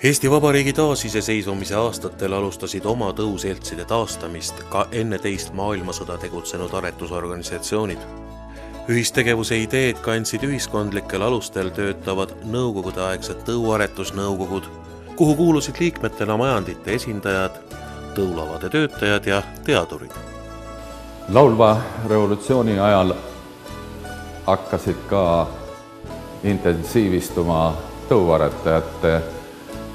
Eesti Vabariigi taasiseseisvumise aastatel alustasid oma tõuseltside taastamist ka enne teist maailmasõda tegutsenud aretusorganisatsioonid. Ühistegevuse ideed kandsid ühiskondlikel alustel töötavad nõukogudeaegsed tõuaretusnõukogud, kuhu kuulusid liikmetena majandite esindajad, tõulavade töötajad ja teadurid. Laulva revolutsiooni ajal hakkasid ka intensiivistuma tõuaretajate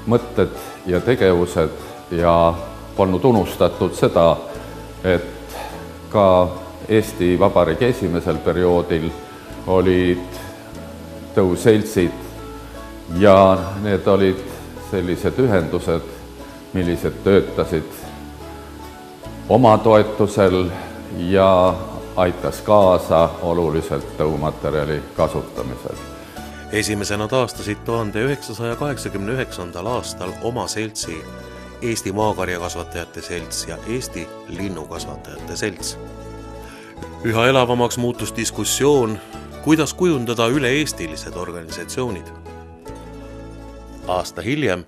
mõtted ja tegevused ja polnud unustatud seda, et ka Eesti Vabariigi esimesel perioodil olid tõuseltsid ja need olid sellised ühendused, millised töötasid oma toetusel ja aitas kaasa oluliselt tõumaterjali kasutamisel. Esimesena taastasid 1989. aastal oma seltsi Eesti Maakarjakasvatajate Selts ja Eesti Linnukasvatajate Selts. Üha elavamaks muutus diskussioon, kuidas kujundada üle-eestilised organisatsioonid. Aasta hiljem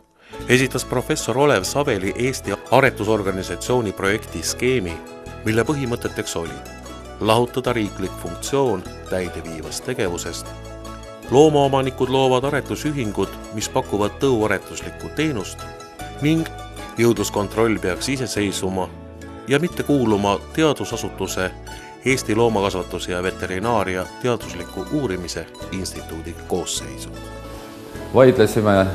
esitas professor Olev Saveli Eesti aretusorganisatsiooni projekti skeemi, mille põhimõteteks oli lahutada riiklik funktsioon täideviivast tegevusest. Loomaomanikud loovad aretusühingud, mis pakuvad tõuaretuslikku teenust ning jõudluskontroll peaks iseseisvuma ja mitte kuuluma teadusasutuse Eesti Loomakasvatuse ja Veterinaaria teadusliku uurimise instituudi koosseisu. Vaidlesime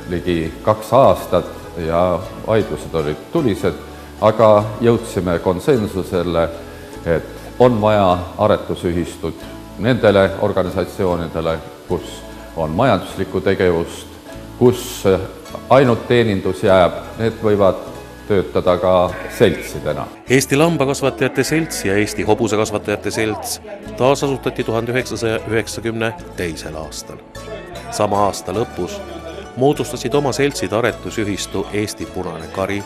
ligi 2 aastat ja vaidlused olid tulised, aga jõudsime konsensusele, et on vaja aretusühistut nendele organisatsioonidele, kus on majanduslikku tegevust, kus ainult teenindus jääb, need võivad töötada ka seltsidena. Eesti Lambakasvatajate Selts ja Eesti Hobusekasvatajate Selts taasasutati 1992. aastal. Sama aasta lõpus moodustasid oma seltsid aretusühistu Eesti Punane Kari,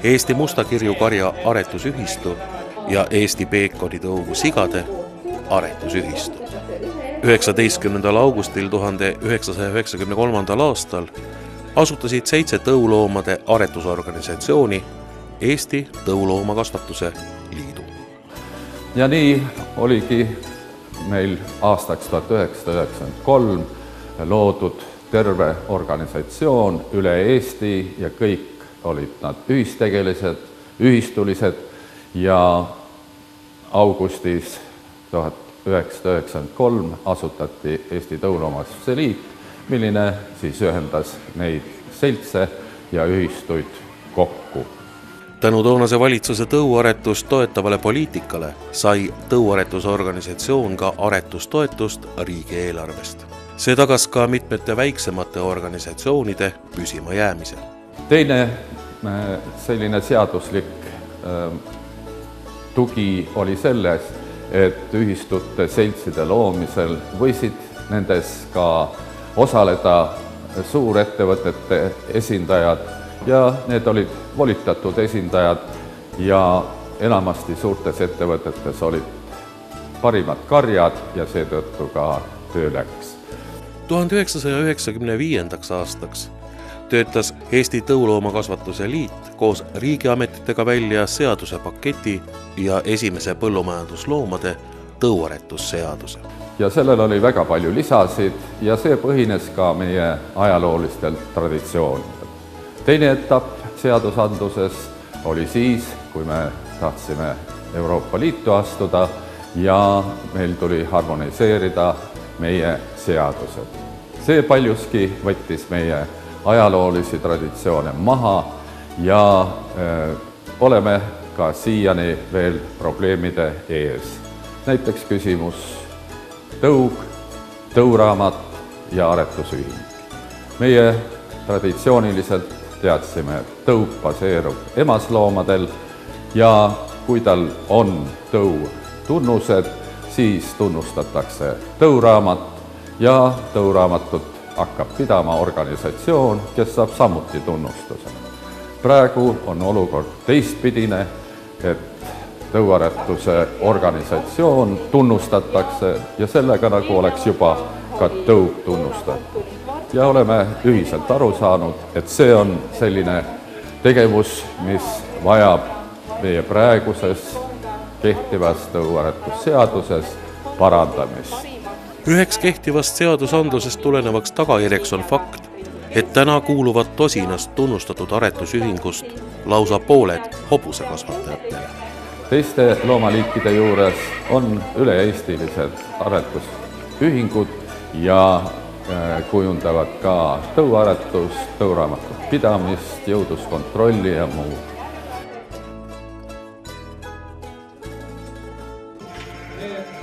Eesti Mustakirju karja aretusühistu ja Eesti Peekonitõugu sigade aretusühistu. 19. augustil 1993. aastal asutasid 7 tõuloomade aretusorganisatsiooni Eesti Tõuloomakasvatuse Liidu. Ja nii oligi meil aastaks 1993 loodud terve organisatsioon üle Eesti ja kõik olid nad ühistegelised, ühistulised ja augustis 1993 asutati Eesti Tõuloomakasvatuse Liit, milline siis ühendas neid seltse ja ühistuid kokku. Tänu toonase valitsuse tõuaretust toetavale poliitikale sai tõuaretusorganisatsioon ka aretustoetust riigieelarvest. See tagas ka mitmete väiksemate organisatsioonide püsima jäämise. Teine selline seaduslik tugi oli selles, et ühistute seltside loomisel võisid nendes ka osaleda suurettevõtete esindajad ja need olid volitatud esindajad ja enamasti suurtes ettevõtetes olid parimad karjad ja seetõttu ka töö läks. 1995. aastaks töötas Eesti Tõuloomakasvatuse Liit koos riigiametitega välja seadusepaketi ja esimese põllumajandusloomade tõuaretusseaduse. Ja sellel oli väga palju lisasid ja see põhines ka meie ajaloolistel traditsioonidel. Teine etapp seadusandluses oli siis, kui me tahtsime Euroopa Liitu astuda ja meil tuli harmoniseerida meie seadused. See paljuski võttis meie ajaloolisi traditsioone maha ja oleme ka siiani veel probleemide ees. Näiteks küsimus tõug, tõuraamat ja aretusühing. Meie traditsiooniliselt teadsime, et tõug baseerub emasloomadel ja kui tal on tõu tunnused, siis tunnustatakse tõuraamat ja tõuraamatut hakkab pidama organisatsioon, kes saab samuti tunnustuse. Praegu on olukord teistpidine, et tõuaretuse organisatsioon tunnustatakse ja sellega nagu oleks juba ka tõug tunnustatud. ja oleme ühiselt aru saanud, et see on selline tegevus, mis vajab meie praeguses kehtivas tõuaretusseaduses parandamist. Üheks kehtivast seadusandlusest tulenevaks tagajärjeks on fakt, et täna kuuluvad tosinast tunnustatud aretusühingust lausa pooled hobusekasvatajatele. Teiste loomaliikide juures on üle-eestilised aretusühingud ja kujundavad ka tõuaretust, tõuraamatut pidamist, jõudluskontrolli ja muud.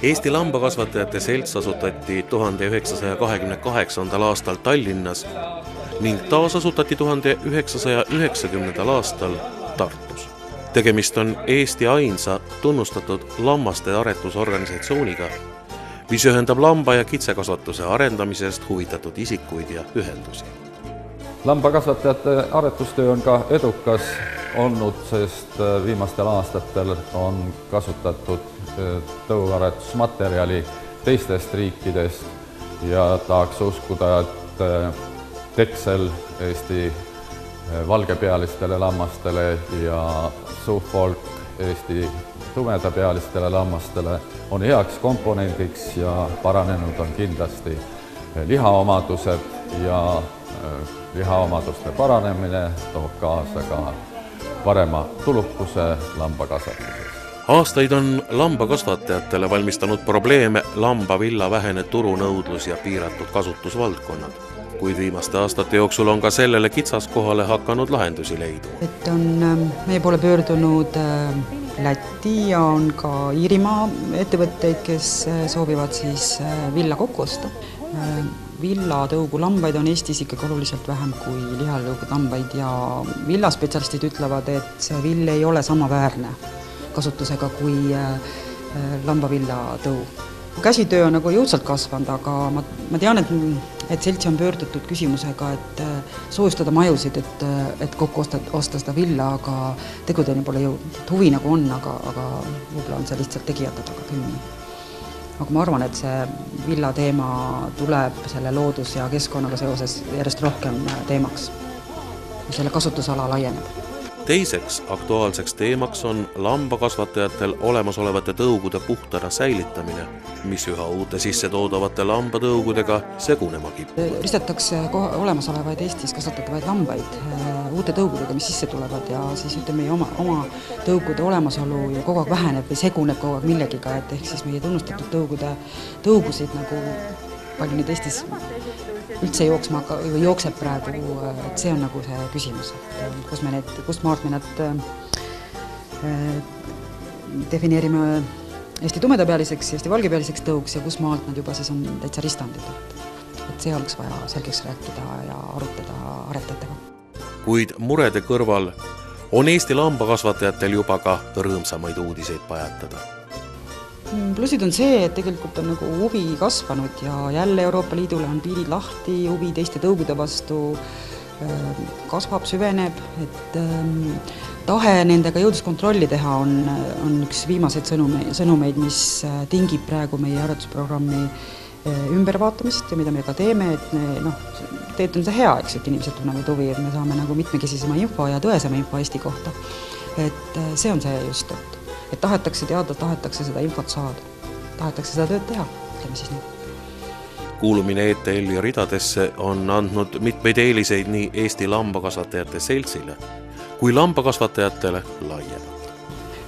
Eesti Lambakasvatajate Selts asutati 1928. aastal Tallinnas ning taasasutati 1990. aastal Tartus. Tegemist on Eesti ainsa tunnustatud lammaste aretusorganisatsiooniga, mis ühendab lamba- ja kitsekasvatuse arendamisest huvitatud isikuid ja ühendusi. Lambakasvatajate aretustöö on ka edukas olnud, sest viimastel aastatel on kasutatud tõuaretusmaterjali teistest riikidest ja tahaks uskuda, et Texel Eesti valgepealistele lammastele ja Suffolk Eesti tumedapealistele lammastele on heaks komponendiks ja paranenud on kindlasti lihaomadused ja lihaomaduste paranemine toob kaasa ka parema tulukuse lambakasvatuses. Aastaid on lambakasvatajatele valmistanud probleeme lambavilla vähene turunõudlus ja piiratud kasutusvaldkonnad, kuid viimaste aastate jooksul on ka sellele kitsaskohale hakanud lahendusi leiduma. Et on meie poole pöördunud Läti ja on ka Iirimaa ettevõtteid, kes soovivad siis villa kokku osta. Villatõugu lambaid on Eestis ikkagi oluliselt vähem kui lihatõugu lambaid ja villaspetsialistid ütlevad, et see vill ei ole samaväärne kasutusega kui lambavillatõu. Käsitöö on nagu jõudsalt kasvanud, aga ma tean, et seltsi on pöördutud küsimusega, et soojustada majusid, et kokku osta seda villa, aga tegudeni pole jõudnud. Huvi nagu on, aga võib-olla on see lihtsalt tegijate taga küll nii. Aga ma arvan, et see villa teema tuleb selle loodus- ja keskkonnaga seoses järjest rohkem teemaks. Selle kasutusala laieneb. Teiseks aktuaalseks teemaks on lambakasvatajatel olemasolevate tõugude puhtana säilitamine, mis üha uute sisse toodavate lambatõugudega segunema kippuvad. Ristetakse olemasolevaid Eestis kasvatatavaid lambaid uute tõugudega, mis sisse tulevad ja siis ütleme meie oma tõugude olemasolu ju kogu aeg väheneb või seguneb kogu aeg millegiga, et ehk siis meie tunnustatud tõugusid nagu palju nüüd Eestis üldse jookseb praegu, et see on nagu see küsimus, et kust maalt me nad defineerime Eesti tumedapealiseks, Eesti valgepealiseks tõuks ja kus maalt nad juba siis on täitsa ristandid. Et see oleks vaja selgeks rääkida ja arutada aretajatega. Kuid murede kõrval on Eesti lambakasvatajatel juba ka rõõmsamaid uudiseid pajatada. Plussid on see, et tegelikult on nagu huvi kasvanud ja jälle Euroopa Liidule on piirid lahti, huvi teiste tõugude vastu kasvab, süveneb, et tahe nendega jõudluskontrolli teha on üks viimaseid sõnumeid, mis tingib praegu meie aretusprogrammi ümbervaatamist ja mida me ka teeme, et tegelikult on see hea, eks, et inimesed tunnevad huvi, et me saame nagu mitmekesisema info ja tõesema info Eesti kohta. Et see on see just, et tahetakse teada, tahetakse seda infot saada, tahetakse seda tööd teha, ütleme siis nii. Kuulumine ETL-i ridadesse on andnud mitmeid eeliseid nii Eesti Lambakasvatajate Seltsile kui lambakasvatajatele laiemalt.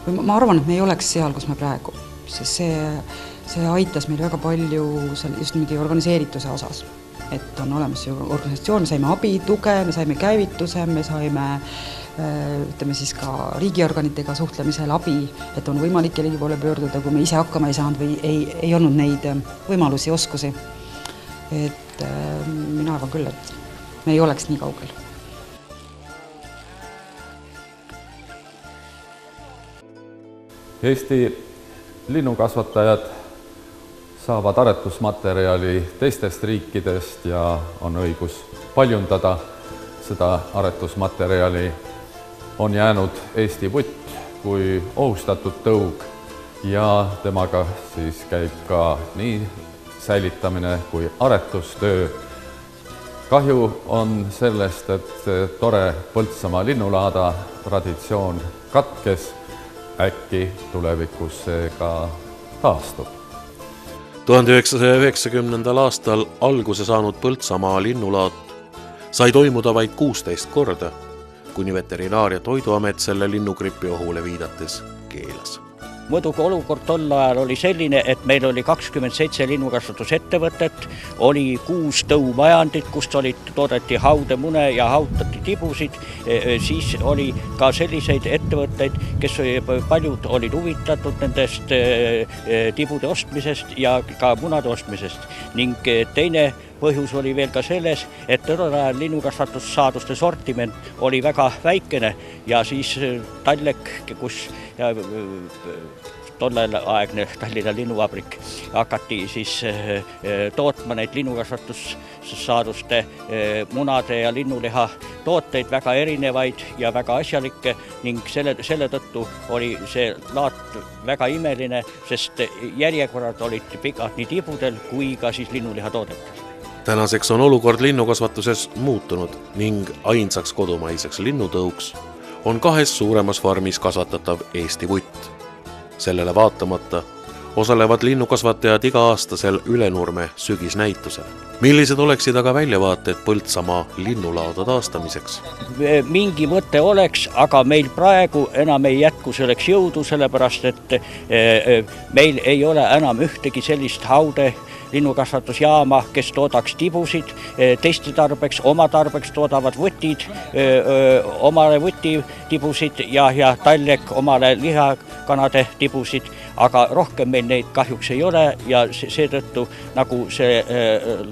Ma arvan, et me ei oleks seal, kus me praegu, sest see aitas meil väga palju just niimoodi organiseerituse osas. Et on olemas ju organisatsioon, me saime abi, tuge, me saime käivituse, me saime ütleme siis ka riigiorganitega suhtlemisel abi, et on võimalik kellegi poole pöörduda, kui me ise hakkama ei saanud või ei olnud neid võimalusi, oskusi. Et mina arvan küll, et me ei oleks nii kaugel. Eesti linnukasvatajad saavad aretusmaterjali teistest riikidest ja on õigus paljundada seda aretusmaterjali. On jäänud Eesti putt kui ohustatud tõug ja temaga siis käib ka nii säilitamine kui aretustöö. kahju on sellest, et tore Põltsamaa linnulaada traditsioon katkes, äkki tulevikus see ka taastub. 1990. aastal alguse saanud Põltsamaa linnulaat sai toimuda vaid 16 korda, kuni Veterinaar- ja Toiduamet selle linnugripi ohule viidates keelas. Muidugi olukord tol ajal oli selline, et meil oli 27 linnukasvatusettevõtet, oli 6 tõumajandit, kust toodeti haudemune ja hautati tibusid, siis oli ka selliseid ettevõtteid, kes paljud olid huvitatud nendest tibude ostmisest ja ka munade ostmisest ning teine põhjus oli veel ka selles, et tol ajal linnukasvatussaaduste sortiment oli väga väikene ja siis Tallek, kus tollel aegne Tallinna linnuvabrik hakati siis tootma neid linnukasvatussaaduste munade ja linnuliha tooteid väga erinevaid ja väga asjalikke ning selle tõttu oli see laat väga imeline, sest järjekorrad olid pikad nii tibudel kui ka siis linnuliha toodetel. Tänaseks on olukord linnukasvatuses muutunud ning ainsaks kodumaiseks linnutõuks on 2 suuremas farmis kasvatatav Eesti vutt. Sellele vaatamata osalevad linnukasvatajad iga-aastasel Ülenurme sügisnäitusel. Millised oleksid aga väljavaated Põltsamaa linnulaada taastamiseks? Mingi mõte oleks, aga meil praegu enam ei jätku selleks jõudu, sellepärast et meil ei ole enam ühtegi sellist haude linnukasvatusjaama, kes toodaks tibusid, teiste tarbeks, oma tarbeks toodavad võtid, omale võti tibusid ja Tallek omale lihakanade tibusid, aga rohkem meil neid kahjuks ei ole ja seetõttu nagu see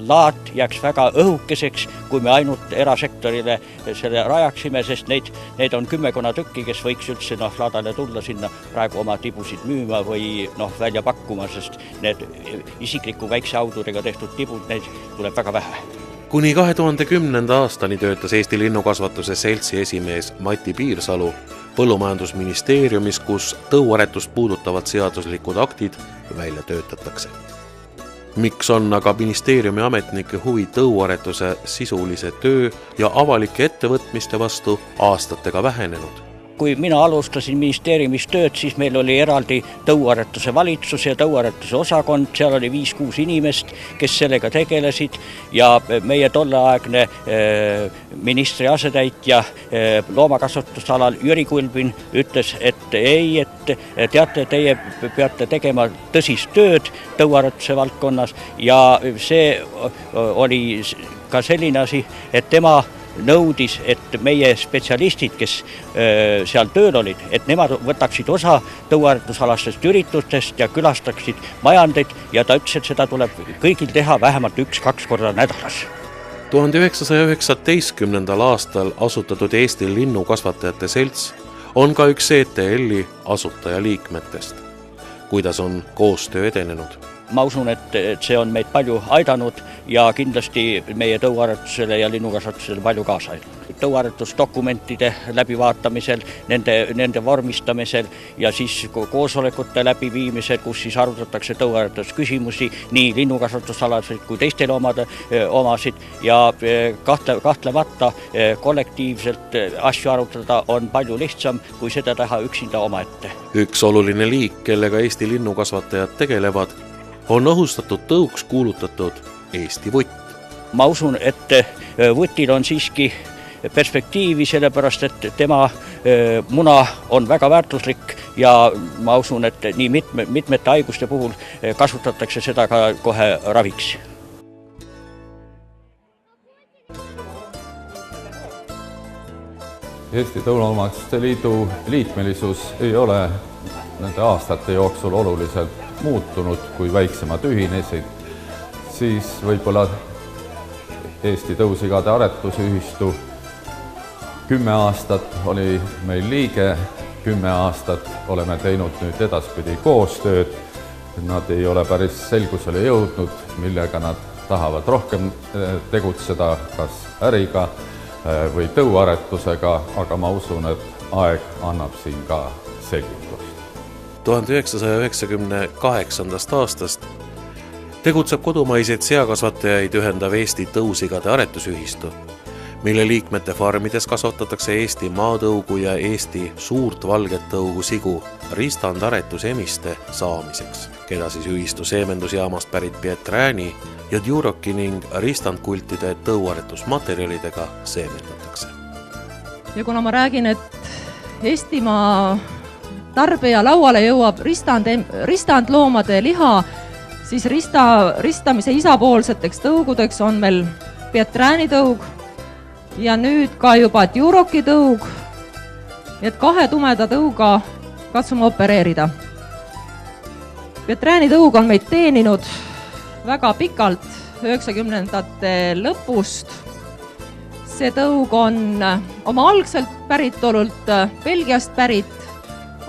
laat jääks väga õhukeseks, kui me ainult erasektorile selle rajaksime, sest neid on 10 tükki, kes võiks üldse laadale tulla sinna praegu oma tibusid müüma või välja pakkuma, sest need isikliku väikse aududega tehtud tibud, neid tuleb väga vähe. Kuni 2010. aastani töötas Eesti Linnukasvatuse seltsi esimees Mati Piirsalu Põllumajandusministeeriumis, kus tõuaretust puudutavad seaduslikud aktid välja töötatakse. Miks on aga ministeeriumi ametnike huvi tõuaretuse sisulise töö ja avalike ettevõtmiste vastu aastatega vähenenud? Kui mina alustasin ministeeriumis tööd, siis meil oli eraldi tõuaretuse valitsus ja tõuaretuse osakond, seal oli 5-6 inimest, kes sellega tegelesid ja meie tolleaegne ministri asetäitja loomakasvatusalal Jüri Kulbin ütles, et ei, et teate, teie peate tegema tõsist tööd tõuaretuse valdkonnas ja see oli ka selline asi, et tema nõudis, et meie spetsialistid, kes seal tööl olid, et nemad võtaksid osa tõuaretusalastest üritustest ja külastaksid majandeid ja ta ütles, et seda tuleb kõigil teha vähemalt 1-2 korda nädalas. 1919. aastal asutatud Eesti Linnukasvatajate Selts on ka üks ETL-i asutajaliikmetest. Kuidas on koostöö edenenud? Ma usun, et see on meid palju aidanud ja kindlasti meie tõuaretusele ja linnukasvatusele palju kaasa aidanud. Tõuaretusdokumentide läbivaatamisel, nende vormistamisel ja siis koosolekute läbiviimisel, kus siis arutatakse tõuaretusküsimusi, nii linnukasvatusalasid kui teiste omasid ja kahtlemata kollektiivselt asju arutada on palju lihtsam, kui seda teha üksinda omaette. Üks oluline liik, kellega Eesti linnukasvatajad tegelevad, on ohustatud tõuks kuulutatud Eesti vutt. Ma usun, et vutil on siiski perspektiivi, sellepärast et tema muna on väga väärtuslik ja ma usun, et nii mitmete haiguste puhul kasutatakse seda ka kohe raviks. Eesti Tõuloomaatsuse Liidu liikmelisus ei ole nende aastate jooksul oluliselt muutunud, kui väiksemad ühinesid, siis võib-olla Eesti Tõusigade Aretusühistu 10 aastat oli meil liige, 10 aastat oleme teinud nüüd edaspidi koostööd. Nad ei ole päris selgusele jõudnud, millega nad tahavad rohkem tegutseda, kas äriga või tõuaretusega, aga ma usun, et aeg annab siin ka selgitust. 1998. aastast tegutseb kodumaiseid seakasvatajaid ühendav Eesti tõusigade aretusühistu, mille liikmete farmides kasvatatakse Eesti maatõugu ja Eesti suurt valget tõugu sigu ristandaretusemiste saamiseks, keda siis ühistu seemendusjaamast pärit Pieträäni ja Djuroki ning ristandkultide tõuaretusmaterjalidega seemendatakse. Ja kuna ma räägin, et Eestimaa tarbija lauale jõuab ristandloomade liha, siis ristamise isapoolseteks tõugudeks on meil Pieträäni tõug ja nüüd ka juba Djuroki tõug, et 2 tumeda tõuga katsume opereerida. Pieträäni tõug on meid teeninud väga pikalt, 90ndate lõpust. See tõug on oma algselt päritolult Belgiast pärit,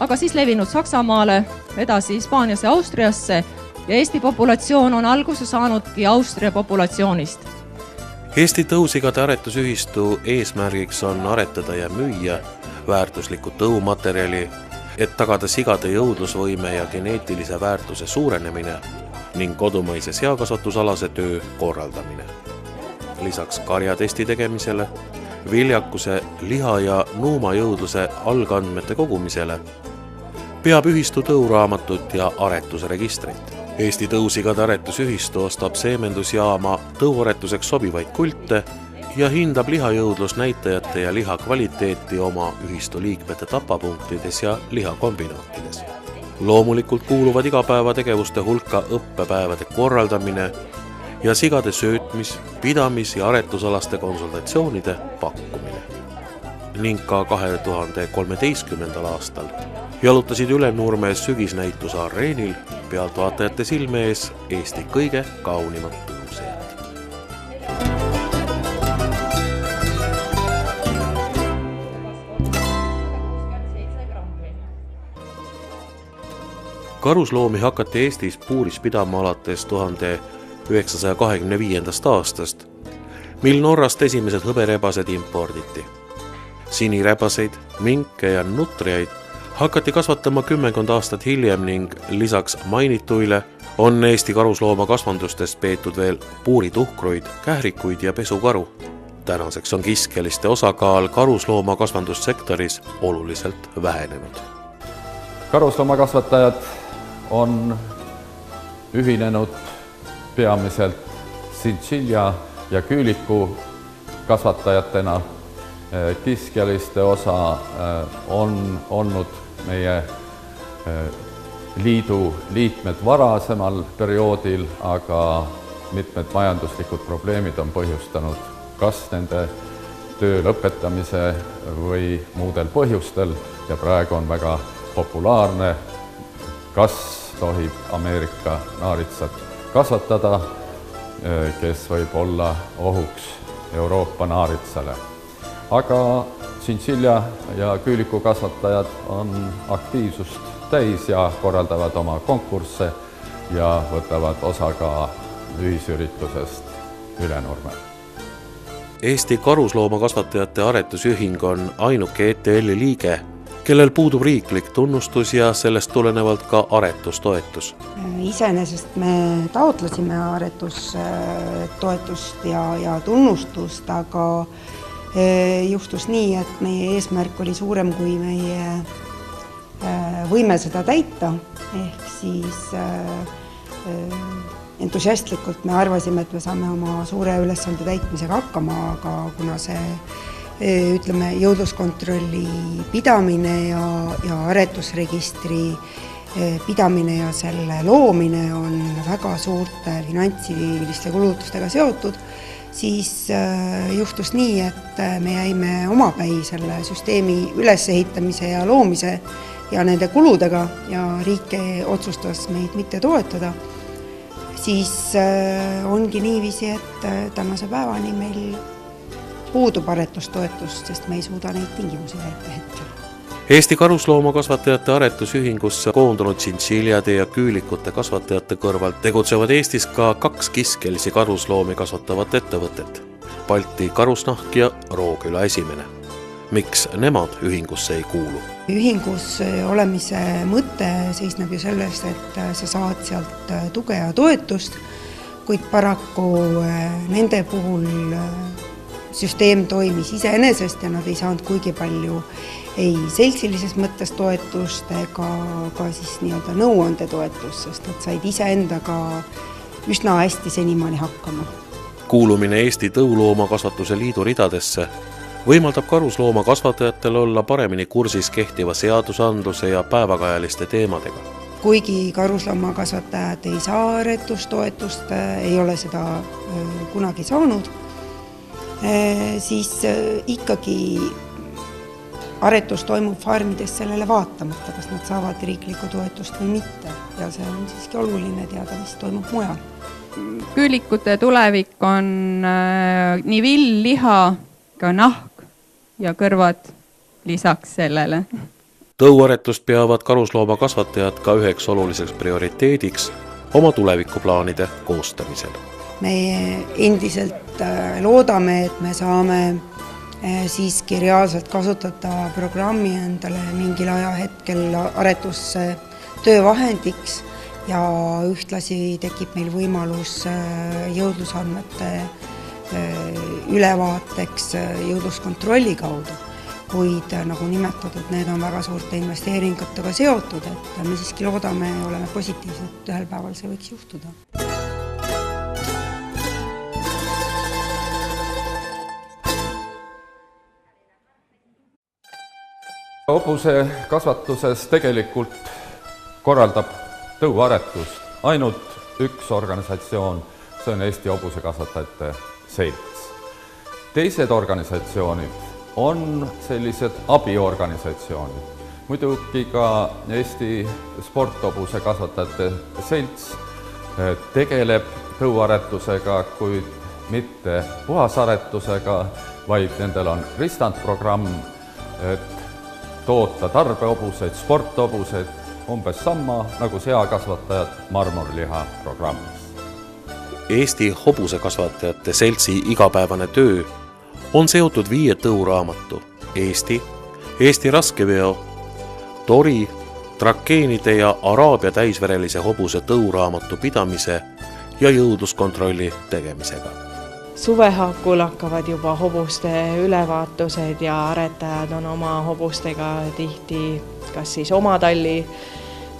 aga siis levinud Saksamaale, edasi Hispaaniasse ja Austriasse ja Eesti populatsioon on alguse saanudki Austria populatsioonist. Eesti tõusigade aretusühistu eesmärgiks on aretada ja müüa väärtuslikku tõumaterjali, et tagada sigade jõudlusvõime ja geneetilise väärtuse suurenemine ning kodumaise seakasvatusalase töö korraldamine. Lisaks karjatesti tegemisele, viljakuse, liha ja nuumajõudluse algandmete kogumisele peab ühistu tõuraamatut ja aretusregistrit. Eesti tõusigade aretusühistu ostab seemendusjaama tõuaretuseks sobivaid kulte ja hindab lihajõudlusnäitajate ja liha kvaliteeti oma ühistu liikmete tapapunktides ja lihakombinaatides. Loomulikult kuuluvad igapäevategevuste hulka õppepäevade korraldamine ja sigade söötmis, pidamis- ja aretusalaste konsultatsioonide pakkumine. Ning ka 2013. aastal jalutasid Ülenurmes sügisnäituse areenil pealtvaatajate silme ees Eesti kõige kaunimad tõusejad. Karusloomi hakati Eestis puuris pidama alates 1925. aastast, mil Norrast esimesed hõberebased imporditi. Sinirebaseid, minke ja nutriaid hakati kasvatama 10 aastat hiljem ning lisaks mainituile on Eesti karusloomakasvandustest peetud veel puurituhkruid, kährikuid ja pesukaru. Tänaseks on kiskeliste osakaal karusloomakasvandussektoris oluliselt vähenenud. Karusloomakasvatajad on ühinenud peamiselt tšintšilja ja küüliku kasvatajatena. Kiskeliste osa on olnud meie liidu liikmed varasemal perioodil, aga mitmed majanduslikud probleemid on põhjustanud kas nende töö lõpetamise või muudel põhjustel ja praegu on väga populaarne, kas tohib Ameerika naaritsat kasvatada, kes võib olla ohuks Euroopa naaritsale. Aga tšintšilja ja küüliku kasvatajad on aktiivsust täis ja korraldavad oma konkursse ja võtavad osa ka ühisüritusest Ülenurmel. Eesti karusloomakasvatajate aretusühing on ainuke ETL-i liige, kellel puudub riiklik tunnustus ja sellest tulenevalt ka aretustoetus. Iseenesest me taotlesime aretustoetust ja tunnustust, aga juhtus nii, et meie eesmärk oli suurem kui meie võime seda täita, ehk siis entusiastlikult me arvasime, et me saame oma suure ülesande täitmisega hakkama, aga kuna see jõudluskontrolli pidamine ja aretusregistri pidamine ja selle loomine on väga suurte finantsiliste kulutustega seotud, siis juhtus nii, et me jäime omapäi selle süsteemi ülesehitamise ja loomise ja nende kuludega ja riik otsustas meid mitte toetada. Siis ongi niiviisi, et tänase päevani meil puudub aretustoetust, sest me ei suuda neid tingimusi täita hetkel. Eesti karusloomakasvatajate aretusühingusse koondunud tšintšiljade ja küülikute kasvatajate kõrvalt tegutsevad Eestis ka 2 kiskelisi karusloomi kasvatavat ettevõtet, Balti Karusnahk ja Rooküla Esimene. Miks nemad ühingusse ei kuulu? Ühingus olemise mõte seisneb ju selles, et sa saad sealt tuge ja toetust kuid paraku nende puhul süsteem toimis iseenesest ja nad ei saanud kuigi palju ei seltsilises mõttes toetust ega ka siis nii-öelda nõuandetoetust, sest nad said iseendaga üsna hästi senimaani hakkama. Kuulumine Eesti Tõuloomakasvatuse Liidu ridadesse võimaldab karusloomakasvatajatel olla paremini kursis kehtiva seadusandluse ja päevakajaliste teemadega. Kuigi karusloomakasvatajad ei saa aretustoetust, ei ole seda kunagi saanud, siis ikkagi aretus toimub farmides sellele vaatamata, kas nad saavad riiklikku toetust või mitte. Ja see on siiski oluline teada, mis toimub mujal. Küülikute tulevik on nii vill, liha, ka nahk ja kõrvad lisaks sellele. Tõuaretust peavad karusloomakasvatajad ka üheks oluliseks prioriteediks oma tulevikuplaanide koostamisel. Me endiselt loodame, et me saame siiski reaalselt kasutada programmi endale mingil ajahetkel aretusse töövahendiks ja ühtlasi tekib meil võimalus jõudlusandmete ülevaateks jõudluskontrolli kaudu. Kuid nagu nimetatud, need on väga suurte investeeringutega seotud, et me siiski loodame ja oleme positiivsed, et ühel päeval see võiks juhtuda. Hobuse kasvatuses tegelikult korraldab tõuaretust ainult üks organisatsioon, see on Eesti Hobusekasvatajate Selts. Teised organisatsioonid on sellised abiorganisatsioonid. Muidugi ka Eesti Sporthobusekasvatajate Selts tegeleb tõuaretusega, kuid mitte puhasaretusega, vaid nendel on ristandprogramm, et toota tarbehobuseid, sporthobuseid, umbes sama nagu seakasvatajad marmorliha programmis. Eesti Hobusekasvatajate Seltsi igapäevane töö on seotud 5 tõuraamatu Eesti raskeveo, tori, trakeenide ja araabia täisverelise hobuse tõuraamatu pidamise ja jõudluskontrolli tegemisega. Suvehakul hakkavad juba hobuste ülevaatused ja aretajad on oma hobustega tihti kas siis oma talli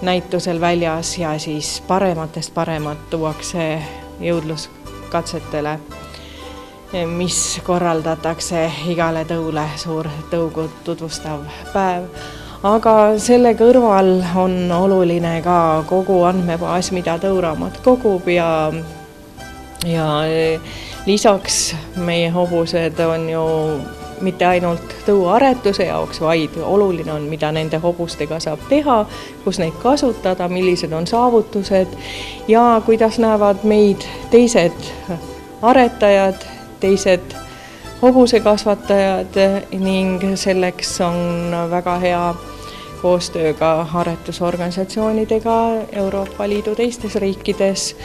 näitusel väljas ja siis parematest paremat tuuakse jõudluskatsetele, mis korraldatakse igale tõule suur tõugu tutvustav päev. Aga selle kõrval on oluline ka kogu andmebaas, mida tõuraamat kogub ja lisaks meie hobused on ju mitte ainult tõuaretuse jaoks, vaid oluline on, mida nende hobustega saab teha, kus neid kasutada, millised on saavutused ja kuidas näevad meid teised aretajad, teised hobusekasvatajad ning selleks on väga hea koostöö ka aretusorganisatsioonidega Euroopa Liidu teistes riikides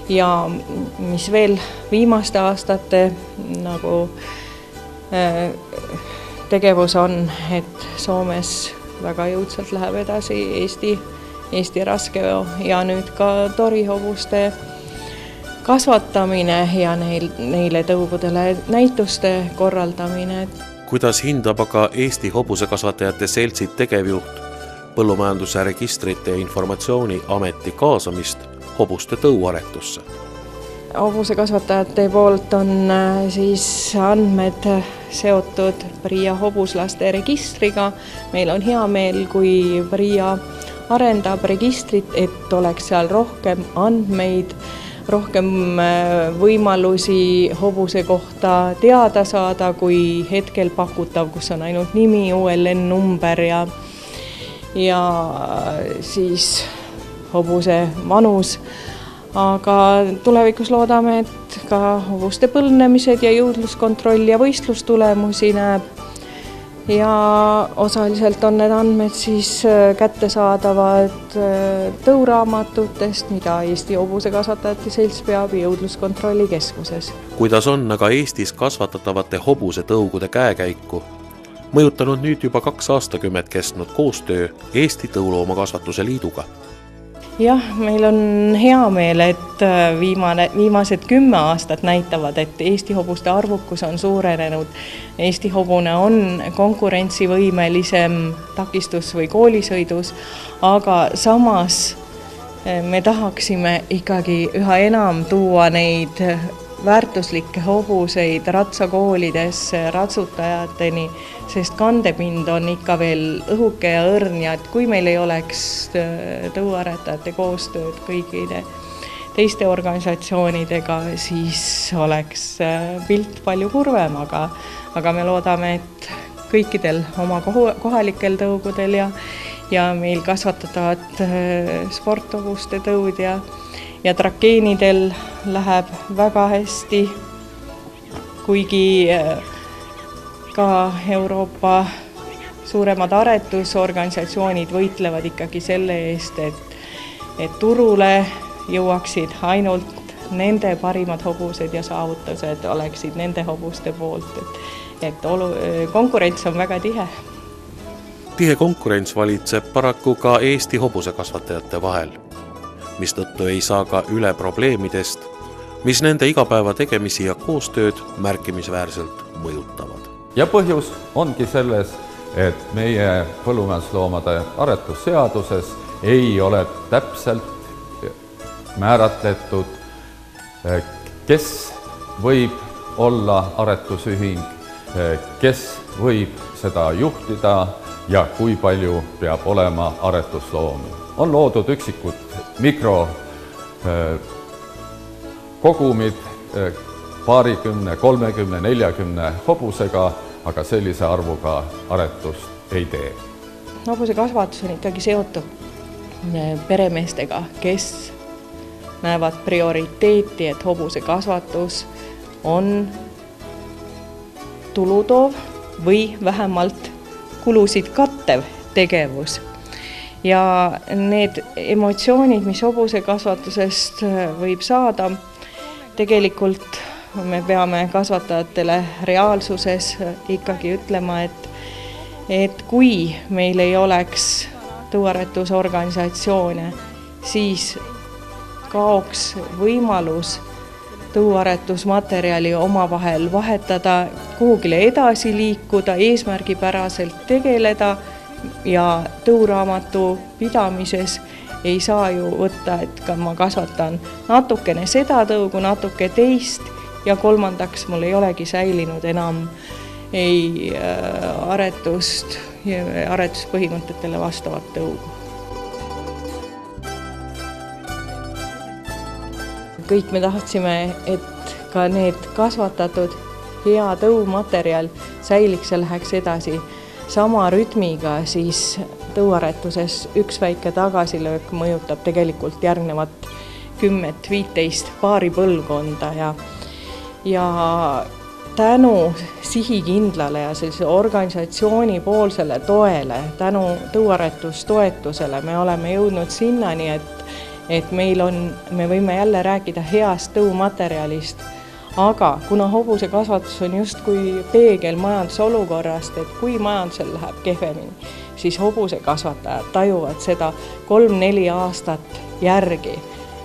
ja mis veel viimaste aastate nagu tegevus on, et Soomes väga jõudsalt läheb edasi Eesti raskeveo ja nüüd ka torihobuste kasvatamine ja neile tõugudele näituste korraldamine. Kuidas hindab aga Eesti Hobusekasvatajate Seltsi tegevjuht Põllumajanduse Registrite ja Informatsiooni Ameti kaasamist hobuste tõuaretusse? Hobusekasvatajate poolt on siis andmed seotud PRIA hobuslaste registriga. Meil on hea meel, kui PRIA arendab registrit, et oleks seal rohkem andmeid, rohkem võimalusi hobuse kohta teada saada, kui hetkel pakutav, kus on ainult nimi, ULN number ja siis hobuse vanus. Aga tulevikus loodame, et ka hobuste põlvnemised ja jõudluskontroll ja võistlustulemusi näeb. Ja osaliselt on need andmed siis kättesaadavad tõuraamatutest, mida Eesti Hobusekasvatajate Selts peab jõudluskontrolli keskuses. Kuidas on aga Eestis kasvatatavate hobuse tõugude käekäiku mõjutanud nüüd juba 2 aastakümmet kestnud koostöö Eesti Tõuloomakasvatuse Liiduga? jah, meil on hea meel, et viimased 10 aastat näitavad, et Eesti hobuste arvukus on suurenenud. Eesti hobune on konkurentsivõimelisem takistus- või koolisõidus, aga samas me tahaksime ikkagi üha enam tuua neid väärtuslikke hobuseid ratsakoolidesse, ratsutajateni, sest kandepind on ikka veel õhuke ja õrn ja et kui meil ei oleks tõuaretajate koostööd kõigide teiste organisatsioonidega, siis oleks pilt palju kurvem, aga me loodame, et kõikidel oma kohalikel tõugudel ja meil kasvatatavad sporthobuste tõud ja trakeenidel läheb väga hästi, kuigi ka Euroopa suuremad aretusorganisatsioonid võitlevad ikkagi selle eest, et turule jõuaksid ainult nende parimad hobused ja saavutused oleksid nende hobuste poolt, et konkurents on väga tihe. Tihe konkurents valitseb paraku ka Eesti hobusekasvatajate vahel, mistõttu ei saa ka üle probleemidest, mis nende igapäeva tegemisi ja koostööd märkimisväärselt mõjutavad. Ja põhjus ongi selles, et meie põllumajandusloomade aretusseaduses ei ole täpselt määratletud, kes võib olla aretusühing, kes võib seda juhtida ja kui palju peab olema aretusloomi. On loodud üksikud mikrokogumid 20, 30, 40 hobusega, aga sellise arvuga aretust ei tee. Hobusekasvatus on ikkagi seotud peremeestega, kes näevad prioriteeti, et hobusekasvatus on tulutoov või vähemalt kulusid kattev tegevus. Ja need emotsioonid, mis hobusekasvatusest võib saada, tegelikult me peame kasvatajatele reaalsuses ikkagi ütlema, et kui meil ei oleks tõuaretusorganisatsioone, siis kaoks võimalus tõuaretusmaterjali omavahel vahetada, kuhugile edasi liikuda, eesmärgipäraselt tegeleda ja tõuraamatu pidamises ei saa ju võtta, et ma kasvatan natukene seda tõugu, natuke teist ja kolmandaks mul ei olegi säilinud enam ei aretust ja aretuspõhimõtetele vastavat tõugu. Kõik me tahtsime, et ka need kasvatatud hea tõumaterjal säiliks ja läheks edasi sama rütmiga, siis tõuaretuses üks väike tagasilöök mõjutab tegelikult järgnevat 10-15 paari põlvkonda ja tänu sihikindlale ja sellise organisatsiooni poolsele toele, tänu tõuaretustoetusele me oleme jõudnud sinnani, et me võime jälle rääkida heast tõumaterjalist, aga kuna hobusekasvatus on justkui peegel majanduse olukorrast, et kui majandusel läheb kehvemini, siis hobusekasvatajad tajuvad seda 3-4 aastat järgi.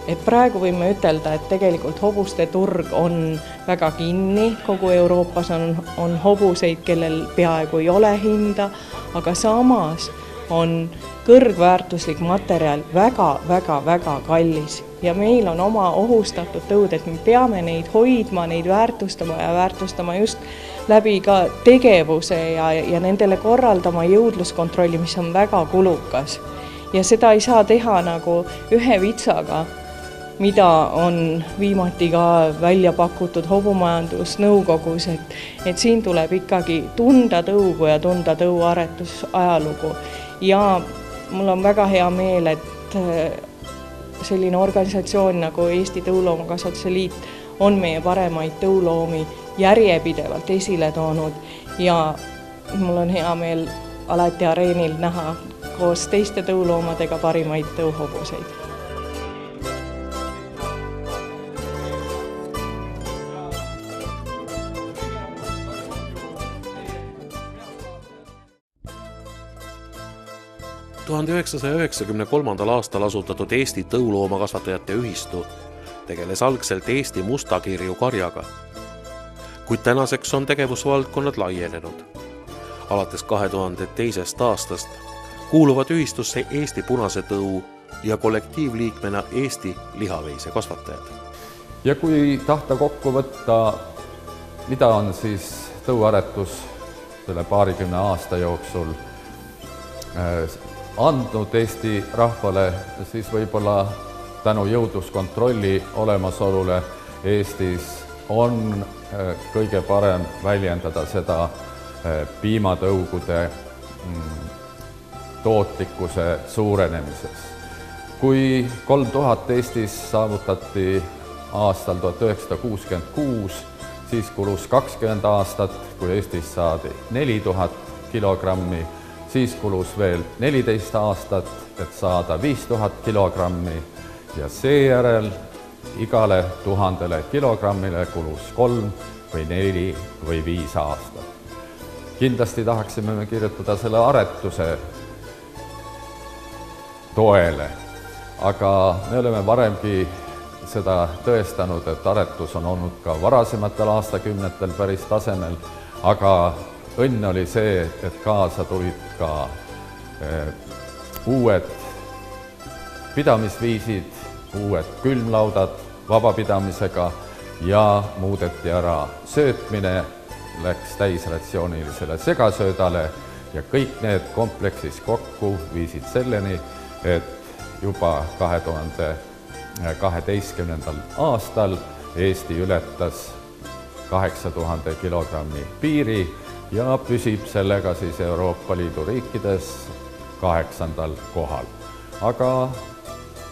Et praegu võime ütelda, et tegelikult hobuste turg on väga kinni, kogu Euroopas on hobuseid, kellel peaaegu ei ole hinda, aga samas on kõrgväärtuslik materjal väga kallis ja meil on oma ohustatud tõud, et me peame neid hoidma, neid väärtustama ja väärtustama just läbi ka tegevuse ja nendele korraldama jõudluskontrolli, mis on väga kulukas. Ja seda ei saa teha nagu ühe vitsaga, mida on viimati ka välja pakutud hobumajandusnõukogus, et siin tuleb ikkagi tunda tõugu ja tunda tõuaretusajalugu. Ja mul on väga hea meel, et selline organisatsioon nagu Eesti Tõuloomakasvatuse Liit on meie paremaid tõuloomi järjepidevalt esile toonud ja mul on hea meel alati areenil näha koos teiste tõuloomadega parimaid tõuhobuseid. 1993. aastal asutatud Eesti Tõuloomakasvatajate Ühistu tegeles algselt Eesti mustakirju karjaga, kuid tänaseks on tegevusvaldkonnad laienenud. Alates 2002. aastast kuuluvad ühistusse Eesti Punase Tõu ja kollektiivliikmena Eesti lihaveise kasvatajad. Ja kui tahta kokku võtta, mida on siis tõuaretus selle paarikümne aasta jooksul andnud Eesti rahvale, siis võib-olla tänu jõudluskontrolli olemasolule Eestis on kõige parem väljendada seda piimatõugude tootlikkuse suurenemises. Kui 3000 Eestis saavutati aastal 1966, siis kulus 20 aastat, kui Eestis saadi 4000 kilogrammi, siis kulus veel 14 aastat, et saada 5000 kilogrammi ja seejärel igale 1000 kilogrammile kulus 3 või 4 või 5 aastat. Kindlasti tahaksime me kirjutada selle aretuse toele, aga me oleme varemgi seda tõestanud, et aretus on olnud ka varasematel aastakümnetel päris tasemel, aga õnn oli see, et kaasa tulid ka uued pidamisviisid, uued külmlaudad vabapidamisega ja muudeti ära söötmine, läks täisratsioonilisele segasöödale ja kõik need kompleksis kokku viisid selleni, et juba 2012. aastal Eesti ületas 8000 kilogrammi piiri ja püsib sellega siis Euroopa Liidu riikides 8. kohal. Aga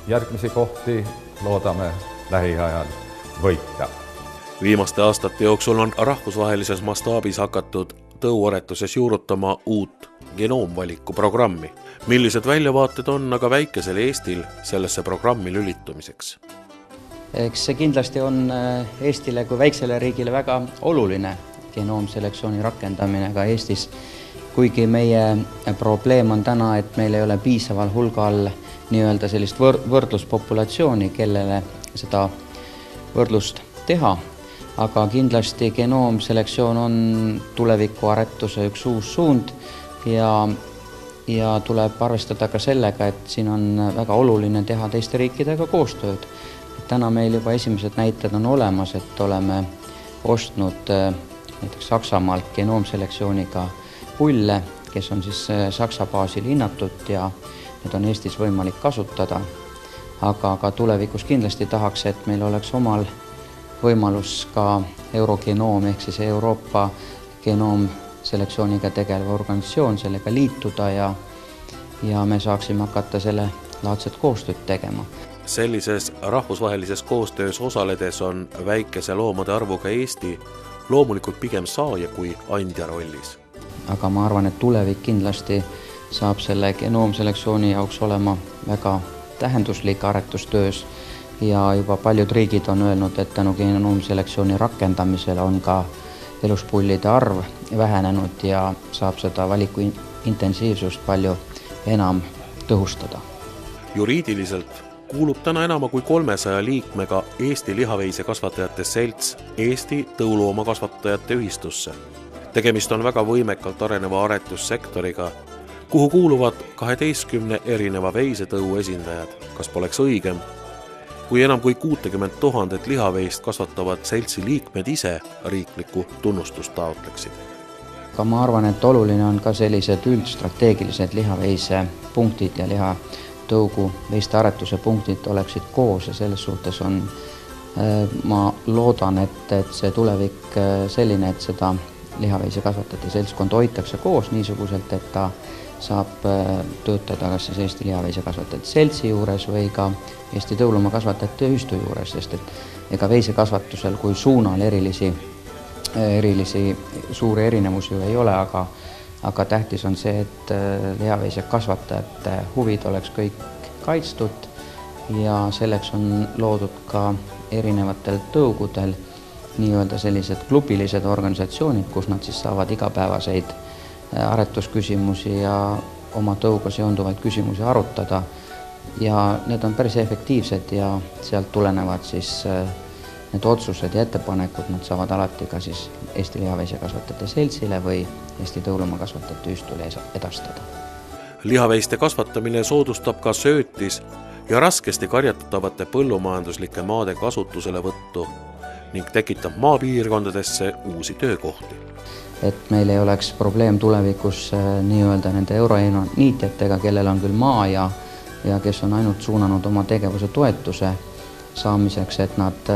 järgmisi kohti loodame lähiajal võita. Viimaste aastate jooksul on rahvusvahelises mastaabis hakatud tõuaretuses juurutama uut genoomvaliku programmi. Millised väljavaated on aga väikesel Eestil sellesse programmi lülitumiseks? Eks see kindlasti on Eestile kui väiksele riigile väga oluline genoomselektsiooni rakendamine ka Eestis, kuigi meie probleem on täna, et meil ei ole piisaval hulgal nii-öelda sellist võrdluspopulatsiooni, kellele seda võrdlust teha, aga kindlasti genoomselektsioon on tulevikuaretuse üks uus suund ja tuleb arvestada ka sellega, et siin on väga oluline teha teiste riikidega koostööd. Täna meil juba esimesed näited on olemas, et oleme ostnud näiteks Saksamaalt genoomselektsiooniga pulle, kes on siis Saksa baasil hinnatud ja need on Eestis võimalik kasutada. Aga ka tulevikus kindlasti tahaks, et meil oleks omal võimalus ka Eurogenoom ehk siis Euroopa genoomselektsiooniga tegelev organisatsioon sellega liituda ja me saaksime hakata selle laadset koostööd tegema. Sellises rahvusvahelises koostöös osaledes on väikese loomade arvuga Eesti loomulikult pigem saaja kui andja rollis. Aga ma arvan, et tulevik kindlasti saab selle genoomselektsiooni jaoks olema väga tähenduslik aretustöös ja juba paljud riigid on öelnud, et tänu genoomselektsiooni rakendamisele on ka eluspullide arv vähenenud ja saab seda valiku intensiivsust palju enam tõhustada. Juriidiliselt kuulub täna enama kui 300 liikmega Eesti lihaveise kasvatajate selts Eesti Tõuloomakasvatajate Ühistusse. Tegemist on väga võimekalt areneva aretussektoriga, kuhu kuuluvad 12 erineva veisetõu esindajad. Kas poleks õigem, kui enam kui 60 000 lihaveist kasvatavad seltsi liikmed ise riiklikku tunnustust taotleksid? Aga ma arvan, et oluline on ka sellised üldstrateegilised lihaveise punktid ja lihatõugu veiste aretuse punktid oleksid koos ja selles suhtes on, ma loodan, et see tulevik selline, et seda lihaveise kasvatajate seltskond hoitakse koos niisuguselt, et ta saab töötada kas siis Eesti lihaveise kasvatajate seltsi juures või ka Eesti Tõuloomakasvatajate Ühistu juures, sest et ega veisekasvatusel kui suunal erilisi suuri erinevusi ju ei ole, aga tähtis on see, et lihaveise kasvatajate huvid oleks kõik kaitstud ja selleks on loodud ka erinevatel tõugudel nii-öelda sellised klubilised organisatsioonid, kus nad siis saavad igapäevaseid aretusküsimusi ja oma tõuga seonduvaid küsimusi arutada ja need on päris efektiivsed ja sealt tulenevad siis need otsused ja ettepanekud, nad saavad alati ka siis Eesti Lihaveisekasvatajate Seltsile või Eesti Tõuloomakasvatajate Ühistule edastada. Lihaveiste kasvatamine soodustab ka söötis ja raskesti karjatatavate põllumajanduslike maade kasutuselevõttu ning tekitab maapiirkondadesse uusi töökohti. Et meil ei oleks probleem tulevikus nii-öelda nende euroniitjatega, kellel on küll maa ja kes on ainult suunanud oma tegevuse toetuse saamiseks, et nad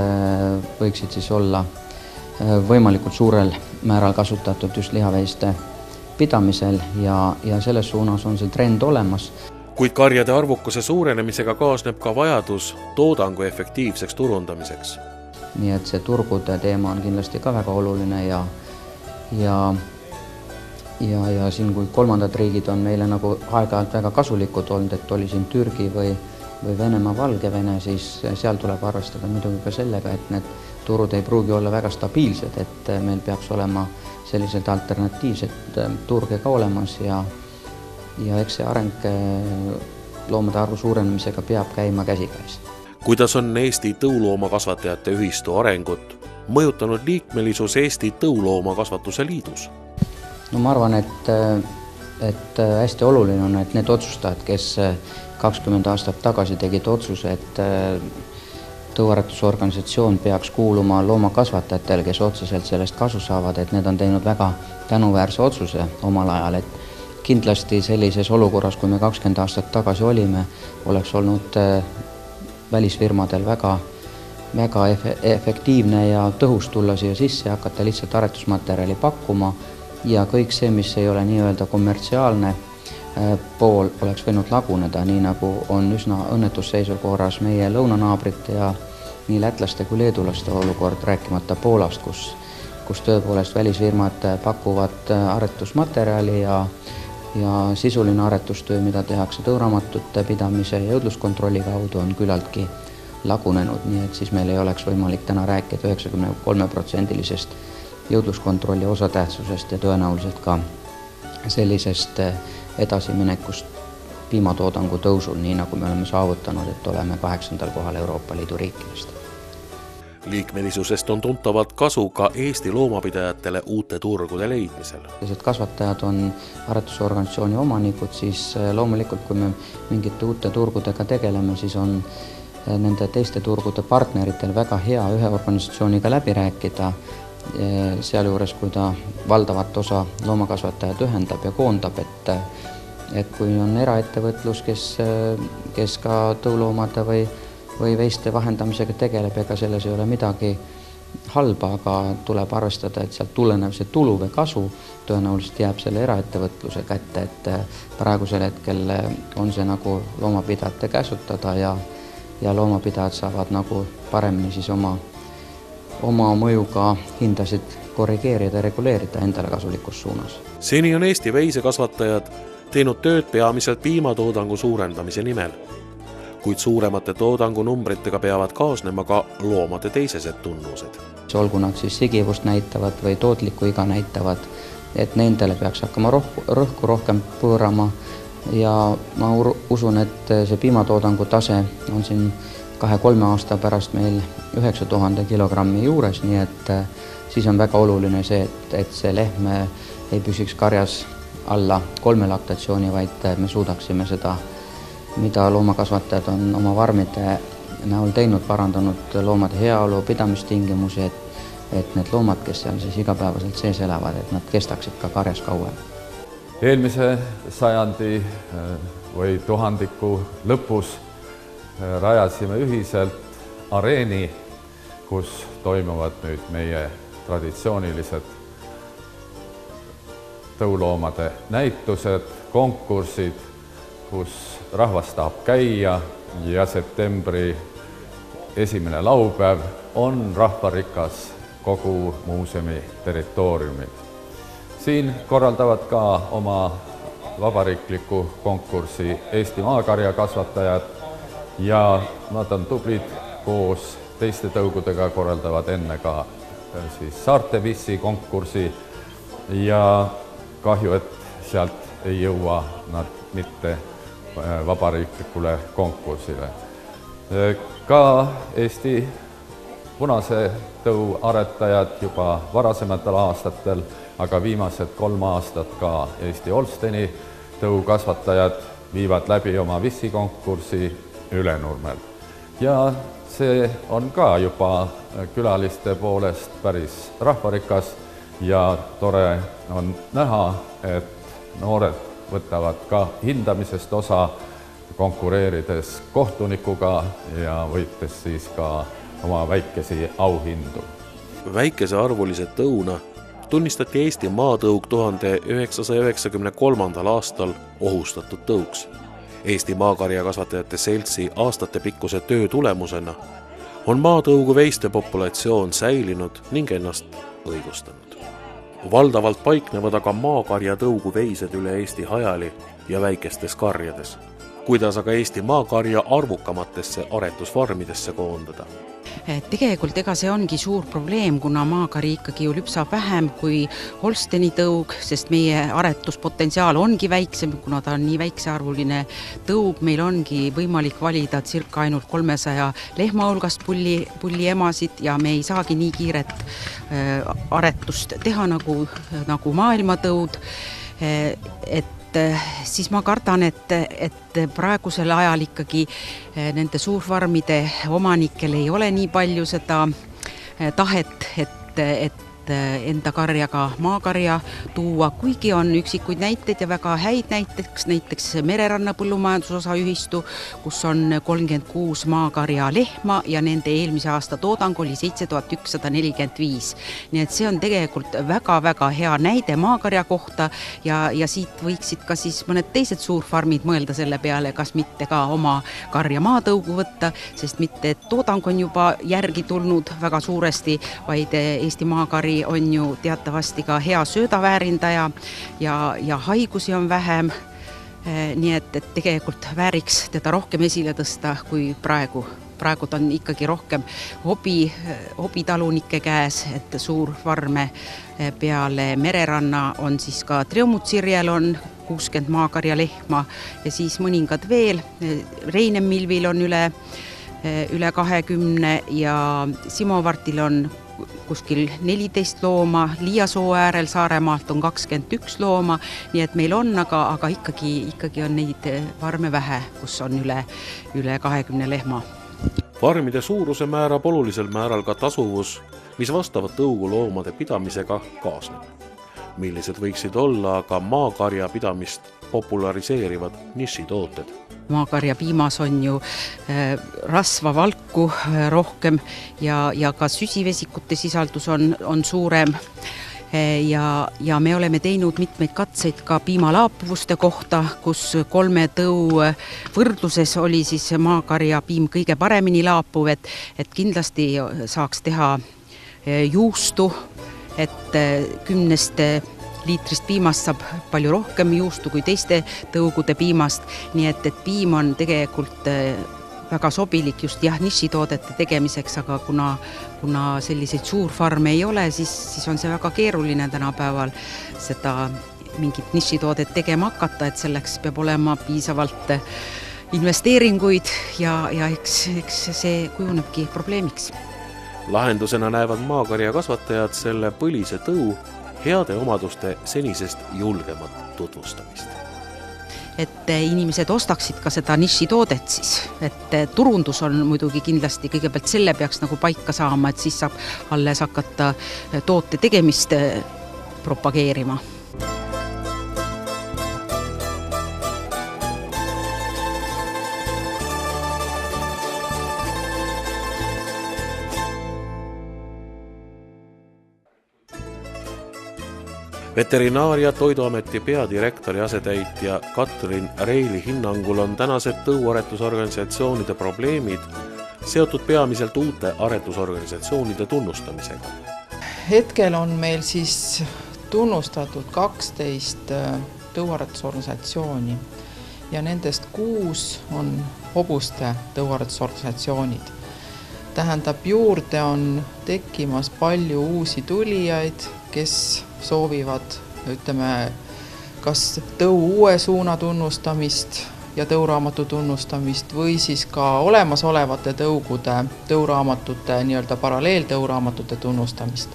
võiksid siis olla võimalikult suurel määral kasutatud just lihaveiste pidamisel ja selles suunas on see trend olemas. Kuid karjade arvukuse suurenemisega kaasneb ka vajadus toodangu efektiivseks turundamiseks. Nii et see turgude teema on kindlasti ka väga oluline ja siin, kui kolmandad riigid on meile nagu aeg-ajalt väga kasulikud olnud, et oli siin Türgi või Venemaa, Valgevene, siis seal tuleb arvestada muidugi ka sellega, et need turud ei pruugi olla väga stabiilsed, et meil peaks olema sellised alternatiivsed turge ka olemas ja eks see areng loomade arvu suurenemisega peab käima käsikäis. Kuidas on Eesti Tõuloomakasvatajate Ühistu arengut mõjutanud liikmelisus Eesti Tõuloomakasvatuse Liidus? No ma arvan, et hästi oluline on, et need otsustajad, kes 20 aastat tagasi tegid otsuse, et tõuaretusorganisatsioon peaks kuuluma loomakasvatajatele, kes otseselt sellest kasu saavad, et need on teinud väga tänuväärse otsuse omal ajal, et kindlasti sellises olukorras, kui me 20 aastat tagasi olime, oleks olnud välisfirmadel väga efektiivne ja tõhus tulla siia sisse ja hakata lihtsalt aretusmaterjali pakkuma ja kõik see, mis ei ole nii-öelda kommertsiaalne pool, oleks võinud laguneda, nii nagu on üsna õnnetusseisul korras meie lõunanaabrite ja nii lätlaste kui leedulaste olukord, rääkimata Poolast, kus tõepoolest välisfirmad pakuvad aretusmaterjali ja sisuline aretustöö, mida tehakse tõuraamatute pidamise ja jõudluskontrolli kaudu, on küllaltki lagunenud, nii et siis meil ei oleks võimalik täna rääkida 93%-lisest jõudluskontrolli osatähtsusest ja tõenäoliselt ka sellisest edasiminekust piimatoodangu tõusul, nii nagu me oleme saavutanud, et oleme 8. kohal Euroopa Liidu riikidest. Liikmelisusest on tuntavalt kasu ka Eesti loomapidajatele uute turgude leidmisel. Kasvatajad on aretusorganisatsiooni omanikud, siis loomulikult, kui me mingite uute turgudega tegeleme, siis on nende teiste turgude partneritel väga hea ühe organisatsiooniga läbi rääkida, sealjuures, kui ta valdavat osa loomakasvatajad ühendab ja koondab, et kui on eraettevõtlus, kes ka tõuloomade või veiste vahendamisega tegeleb, ega selles ei ole midagi halba, aga tuleb arvestada, et sealt tulenev see tulu või kasu tõenäoliselt jääb selle eraettevõtluse kätte, et praegusel hetkel on see nagu loomapidajate käsutada ja loomapidajad saavad nagu paremini siis oma mõjuga hindasid korrigeerida ja reguleerida endale kasulikus suunas. Seni on Eesti veisekasvatajad teinud tööd peamiselt piimatoodangu suurendamise nimel, kuid suuremate toodangunumbritega peavad kaasnema ka loomade teisesed tunnused. Olgu nad siis sigivust näitavad või tootlikku iga näitavad, et nendele peaks hakkama rõhku rohkem pöörama ja ma usun, et see piimatoodangu tase on siin 2-3 aasta pärast meil 9000 kilogrammi juures, nii et siis on väga oluline see, et see lehm ei püsiks karjas alla 3 laktatsiooni, vaid me suudaksime seda, mida loomakasvatajad on oma varmide näol teinud, parandanud loomade heaolu, pidamistingimusi, et need loomad, kes seal siis igapäevaselt sees elavad, et nad kestaksid ka karjas kauem. Eelmise sajandi või tuhandiku lõpus rajasime ühiselt areeni, kus toimuvad nüüd meie traditsioonilised tõuloomade näitused, konkursid, kus rahvas tahab käia ja septembri esimene laupäev on rahvarikas kogu muuseumi territooriumil. Siin korraldavad ka oma vabariikliku konkursi Eesti maakarjakasvatajad ja nad on tublid, koos teiste tõugudega korraldavad enne ka siis Saarte Vissi konkursi ja kahju, et sealt ei jõua nad mitte vabariiklikule konkursile. Ka Eesti punase tõu aretajad juba varasematel aastatel, aga viimased 3 aastat ka Eesti Holsteini tõu kasvatajad viivad läbi oma vissikonkursi Ülenurmel. Ja see on ka juba külaliste poolest päris rahvarikas ja tore on näha, et noored võtavad ka hindamisest osa, konkureerides kohtunikuga ja võites siis ka oma väikesi auhindu. Väikesearvulise tõuna tunnistati Eesti maatõug 1993. aastal ohustatud tõuks. Eesti maakarjakasvatajate seltsi aastatepikkuse töö tulemusena on maatõugu veiste populatsioon säilinud ning ennast õigustanud. Valdavalt paiknevad aga maakarjatõugu veised üle Eesti hajali ja väikestes karjades. Kuidas aga Eesti maakarja arvukamatesse aretusfarmidesse koondada? Tegelikult ega see ongi suur probleem, kuna maakari ikkagi ju lüpsab vähem kui Holsteini tõug, sest meie aretuspotentsiaal ongi väiksem, kuna ta on nii väiksearvuline tõug, meil ongi võimalik valida circa ainult 300 lehma hulgast pulli emasid ja me ei saagi nii kiiret aretust teha nagu maailmatõud, siis ma kardan, et praegusel ajal ikkagi nende suurfarmide omanikel ei ole nii palju seda tahet, et enda karjaga maakarja tuua, kuigi on üksikuid näiteid ja väga häid näiteks Mereranna põllumajandusosa ühistu, kus on 36 maakarja lehma ja nende eelmise aasta toodang oli 7145. Nii et see on tegelikult väga-väga hea näide maakarja kohta ja siit võiksid ka siis mõned teised suurfarmid mõelda selle peale, kas mitte ka oma karja maatõugu võtta, sest mitte toodang on juba järgi tulnud väga suuresti, vaid Eesti maakari on ju teatavasti ka hea söödaväärindaja ja haigusi on vähem, nii et tegelikult vääriks teda rohkem esile tõsta kui praegu. Praegu ta on ikkagi rohkem hobitalunike käes, et suurfarme peale Mereranna on siis ka Triumut-Sirjel on 60 maakarja lehma ja siis mõningad veel. Reinemilvil on üle 20 ja Simovartil on kuskil 14 looma, Liiasoo äärel Saaremaalt on 21 looma, nii et meil on, aga ikkagi on neid farme vähe, kus on üle 20 lehma. Farmide suuruse määrab olulisel määral ka tasuvus, mis vastavad tõugu loomade pidamisega kaasneb. Millised võiksid olla aga maakarja pidamist populariseerivad nišitooted? Maakarja piimas on ju rasvavalku rohkem ja ka süsivesikute sisaldus on suurem. Ja me oleme teinud mitmeid katseid ka piimalaapuvuste kohta, kus 3 tõu võrdluses oli siis maakarja piim kõige paremini laapuv, et kindlasti saaks teha juustu, et 10 liitrist piimast saab palju rohkem juustu kui teiste tõugude piimast, nii et piim on tegelikult väga sobilik just nišitoodete tegemiseks, aga kuna selliseid suurfarme ei ole, siis on see väga keeruline tänapäeval seda mingit nišitoodet tegema hakata, et selleks peab olema piisavalt investeeringuid ja eks see kujunebki probleemiks. Lahendusena näevad maakarja kasvatajad selle põlise tõu heade omaduste senisest julgemat tutvustamist. Et inimesed ostaksid ka seda nišitoodet siis, et turundus on muidugi kindlasti kõigepealt selle peaks nagu paika saama, et siis saab alles hakata toote tegemist propageerima. Veterinaar- ja Toiduameti peadirektori asetäitja Katrin Reili hinnangul on tänased tõuaretusorganisatsioonide probleemid seotud peamiselt uute aretusorganisatsioonide tunnustamisega. Hetkel on meil siis tunnustatud 12 tõuaretusorganisatsiooni ja nendest 6 on hobuste tõuaretusorganisatsioonid. Tähendab, juurde on tekkimas palju uusi tulijaid, kes soovivad, kas tõu uue suuna tunnustamist ja tõuraamatu tunnustamist või siis ka olemasolevate tõugude, tõuraamatute, nii-öelda paralleeltõuraamatute tunnustamist.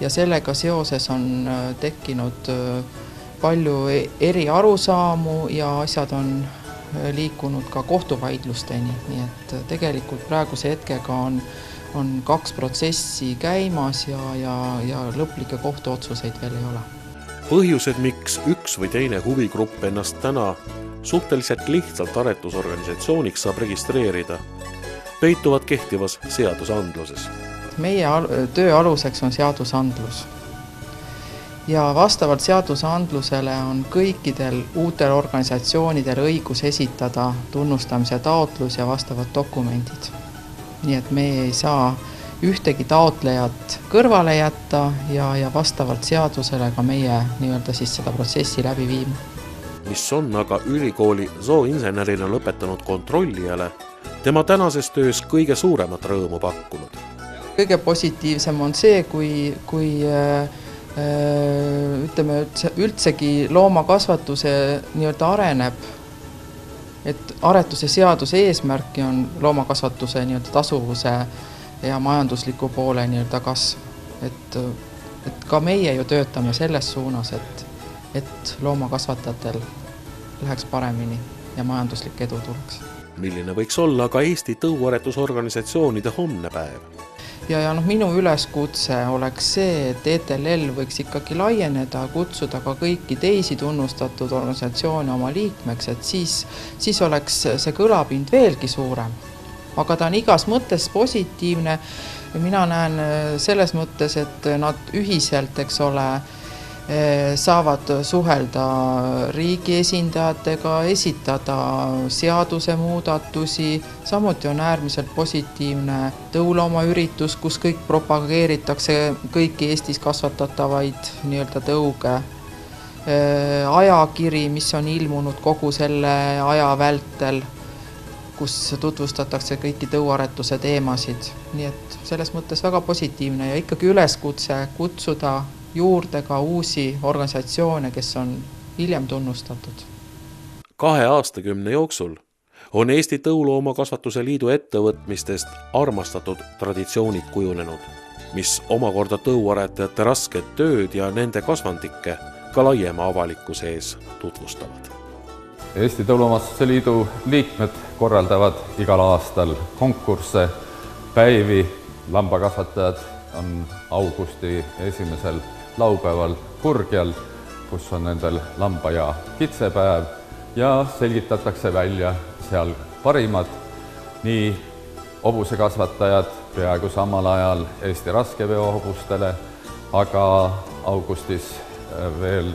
Ja sellega seoses on tekkinud palju eri arusaamu ja asjad on liikunud ka kohtuvaidlusteni, nii et tegelikult praeguse hetkega on 2 protsessi käimas ja lõplikke kohtuotsuseid veel ei ole. Põhjused, miks üks või teine huvigrupp ennast täna suhteliselt lihtsalt aretusorganisatsiooniks saab registreerida, peituvad kehtivas seadusandluses. Meie töö aluseks on seadusandlus. Ja vastavalt seadusandlusele on kõikidel uutel organisatsioonidel õigus esitada tunnustamise taotlus ja vastavad dokumendid. Nii et me ei saa ühtegi taotlejat kõrvale jätta ja vastavalt seadusele ka meie nii-öelda siis seda protsessi läbi viima. Mis on aga ülikooli zooinsenerina lõpetanud kontrollijale tema tänases töös kõige suuremat rõõmu pakkunud. Kõige positiivsem on see, kui ütleme, üldsegi loomakasvatuse nii-öelda areneb, et aretuse seaduse eesmärki on loomakasvatuse nii-öelda tasuvuse ja majandusliku poole nii-öelda kasv. Et ka meie ju töötame selles suunas, et loomakasvatajatel läheks paremini ja majanduslik edu tuleks. Milline võiks olla ka Eesti tõuaretusorganisatsioonide homne päev? Ja minu üleskutse oleks see, et ETLL võiks ikkagi laieneda, kutsuda ka kõiki teisi tunnustatud organisatsioone oma liikmeks, et siis oleks see kõlapind veelgi suurem. Aga ta on igas mõttes positiivne. Mina näen selles mõttes, et nad ühiselt, eks ole, saavad suhelda riigi esindajatega, esitada seadusemuudatusi. Samuti on äärmiselt positiivne tõuloomaüritus, kus kõik propageeritakse kõiki Eestis kasvatatavaid nii-öelda tõuge. Ajakiri, mis on ilmunud kogu selle aja vältel, kus tutvustatakse kõiki tõuaretuse teemasid. Nii et selles mõttes väga positiivne ja ikkagi üleskutse kutsuda juurde ka uusi organisatsioone, kes on hiljem tunnustatud. 2 aastakümne jooksul on Eesti Tõuloomakasvatuse Liidu ettevõtmistest armastatud traditsioonid kujunenud, mis omakorda tõuaretajate rasket tööd ja nende kasvandikke ka laiema avalikkuse ees tutvustavad. Eesti Tõuloomakasvatuse Liidu liikmed korraldavad igal aastal konkursse, päevi, lambakasvatajad on augusti 1. laupäeval Kurgjal, kus on nendel lamba- ja kitsepäev ja selgitatakse välja seal parimad, nii hobusekasvatajad peaaegu samal ajal Eesti raskeveohobustele, aga augustis veel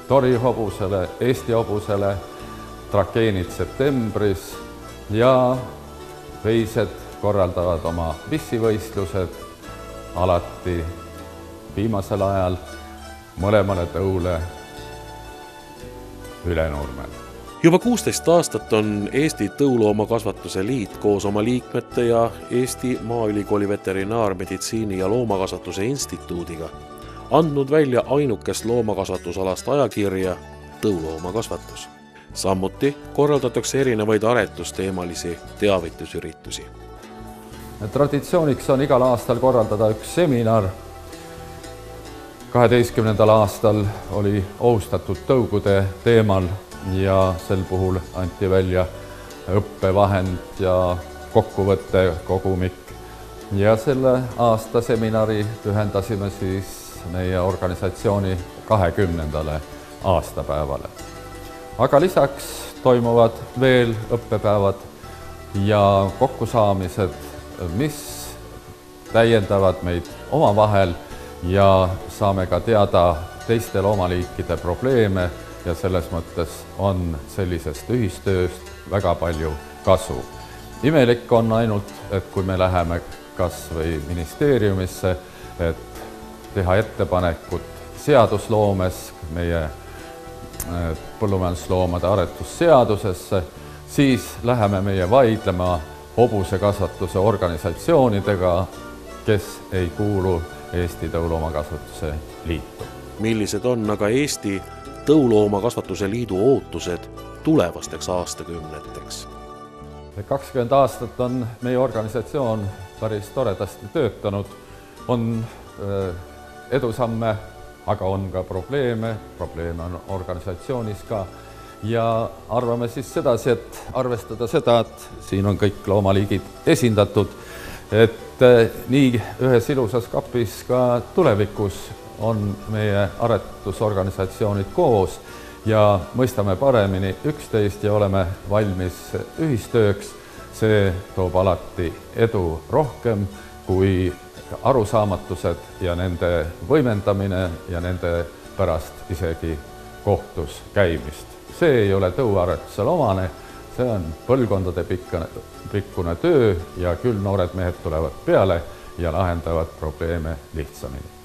Tori hobusele, Eesti hobusele, trakeenid septembris ja veised korraldavad oma pissivõistlused alati viimasel ajal mõlemale tõule Ülenurmel. Juba 16 aastat on Eesti Tõuloomakasvatuse Liit koos oma liikmete ja Eesti Maaülikooli veterinaarmeditsiini ja loomakasvatuse instituudiga andnud välja ainukest loomakasvatusalast ajakirja Tõuloomakasvatus. Samuti korraldatakse erinevaid aretusteemalisi teavitusüritusi. Traditsiooniks on igal aastal korraldada üks seminar. 12. aastal oli ohustatud tõugude teemal ja sel puhul anti välja õppevahend ja kokkuvõtte kogumik. Ja selle aasta seminari pühendasime siis meie organisatsiooni 20. aastapäevale. Aga lisaks toimuvad veel õppepäevad ja kokkusaamised, mis täiendavad meid omavahel ja saame ka teada teiste loomaliikide probleeme ja selles mõttes on sellisest ühistööst väga palju kasu. Imelik on ainult, et kui me läheme kas või ministeeriumisse, et teha ettepanekut seadusloomes, meie põllumajandusloomade aretusseadusesse, siis läheme meie vaidlema hobusekasvatuse organisatsioonidega, kes ei kuulu Eesti Tõuloomakasvatuse Liitu. Millised on aga Eesti Tõuloomakasvatuse Liidu ootused tulevasteks aastakümneteks? 20 aastat on meie organisatsioon päris toredasti töötanud, on edusamme, aga on ka probleeme on organisatsioonis ka ja arvame siis sedasi, et arvestada seda, et siin on kõik loomaliigid esindatud, et nii ühes ilusas kapis ka tulevikus on meie aretusorganisatsioonid koos ja mõistame paremini üksteist ja oleme valmis ühistööks. See toob alati edu rohkem kui arusaamatused ja nende võimendamine ja nende pärast isegi kohtus käimist. See ei ole tõuaretusele omane, see on põlvkondade pikkune töö ja küll noored mehed tulevad peale ja lahendavad probleeme lihtsamini.